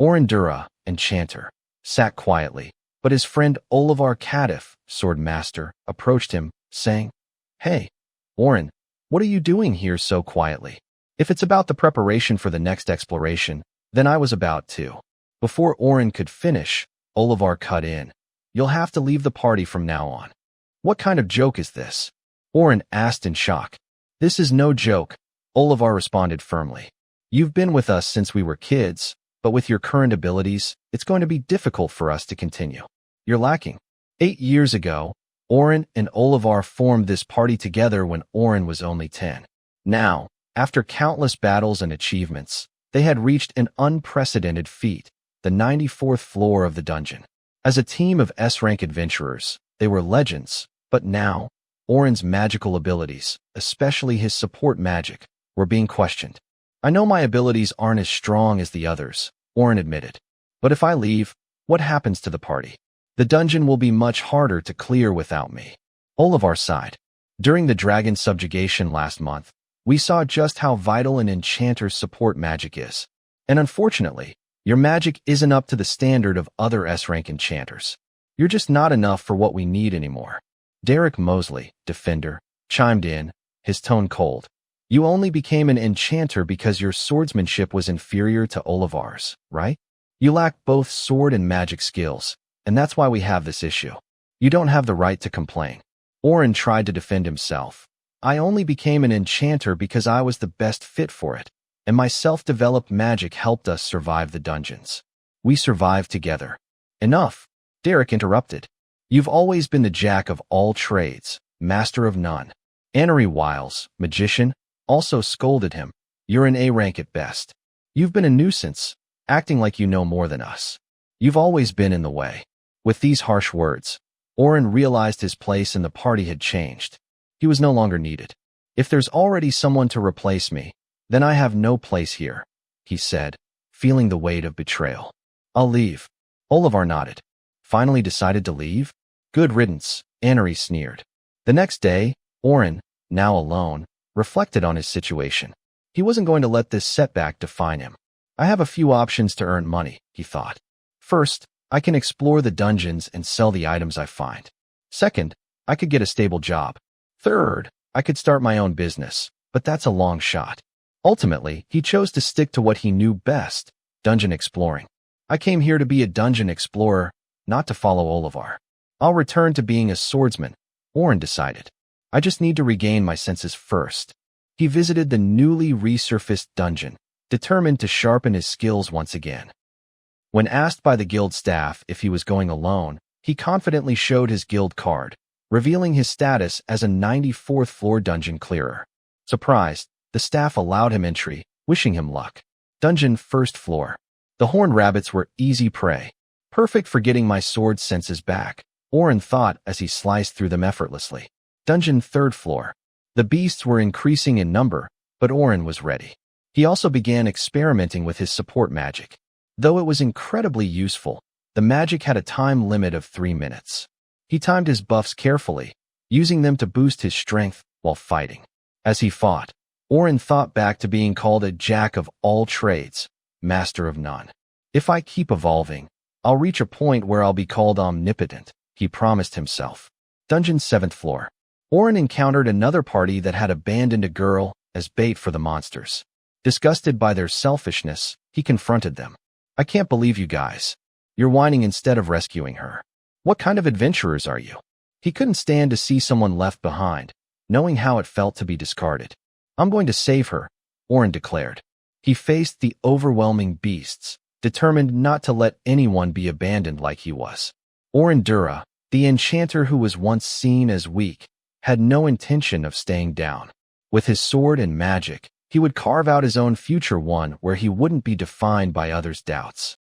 Orindura, enchanter, sat quietly, but his friend Olivar Catif, sword master, approached him, saying, "Hey, Orin, what are you doing here so quietly? If it's about the preparation for the next exploration, then I was about to." Before Orin could finish, Olivar cut in. "You'll have to leave the party from now on." "What kind of joke is this?" Orin asked in shock. "This is no joke," Olivar responded firmly. "You've been with us since we were kids, but with your current abilities, it's going to be difficult for us to continue. You're lacking." 8 years ago, Orin and Olivar formed this party together when Orin was only 10. Now, after countless battles and achievements, they had reached an unprecedented feat, the 94th floor of the dungeon. As a team of S-rank adventurers, they were legends, but now, Orin's magical abilities, especially his support magic, were being questioned. "I know my abilities aren't as strong as the others," Orin admitted. "But if I leave, what happens to the party? The dungeon will be much harder to clear without me." Olivar sighed. "During the dragon subjugation last month, we saw just how vital an enchanter's support magic is. And unfortunately, your magic isn't up to the standard of other S-rank enchanters. You're just not enough for what we need anymore." Derek Mosley, defender, chimed in, his tone cold. "You only became an enchanter because your swordsmanship was inferior to Olivar's, right? You lack both sword and magic skills, and that's why we have this issue. You don't have the right to complain." Orin tried to defend himself. "I only became an enchanter because I was the best fit for it, and my self-developed magic helped us survive the dungeons. We survived together." "Enough," Derek interrupted. "You've always been the jack of all trades, master of none." Annery Wiles, magician, also scolded him. "You're an A rank at best. You've been a nuisance, acting like you know more than us. You've always been in the way." With these harsh words, Orin realized his place in the party had changed. He was no longer needed. "If there's already someone to replace me, then I have no place here," he said, feeling the weight of betrayal. "I'll leave." Olivar nodded. "Finally decided to leave? Good riddance," Annery sneered. The next day, Orin, now alone, reflected on his situation. He wasn't going to let this setback define him. "I have a few options to earn money," he thought. "First, I can explore the dungeons and sell the items I find. Second, I could get a stable job. Third, I could start my own business, but that's a long shot." Ultimately, he chose to stick to what he knew best, dungeon exploring. "I came here to be a dungeon explorer, not to follow Olivar. I'll return to being a swordsman," Orin decided. "I just need to regain my senses first." He visited the newly resurfaced dungeon, determined to sharpen his skills once again. When asked by the guild staff if he was going alone, he confidently showed his guild card, revealing his status as a 94th floor dungeon clearer. Surprised, the staff allowed him entry, wishing him luck. Dungeon 1st floor. The horned rabbits were easy prey. Perfect for getting my sword senses back, Orin thought as he sliced through them effortlessly. Dungeon 3rd floor. The beasts were increasing in number, but Orin was ready. He also began experimenting with his support magic. Though it was incredibly useful, the magic had a time limit of 3 minutes. He timed his buffs carefully, using them to boost his strength while fighting. As he fought, Orin thought back to being called a jack of all trades, master of none. "If I keep evolving, I'll reach a point where I'll be called omnipotent," he promised himself. Dungeon 7th floor. Orin encountered another party that had abandoned a girl as bait for the monsters. Disgusted by their selfishness, he confronted them. "I can't believe you guys. You're whining instead of rescuing her. What kind of adventurers are you?" He couldn't stand to see someone left behind, knowing how it felt to be discarded. "I'm going to save her," Orin declared. He faced the overwhelming beasts, determined not to let anyone be abandoned like he was. Orindura, the enchanter who was once seen as weak, had no intention of staying down. With his sword and magic, he would carve out his own future, one where he wouldn't be defined by others' doubts.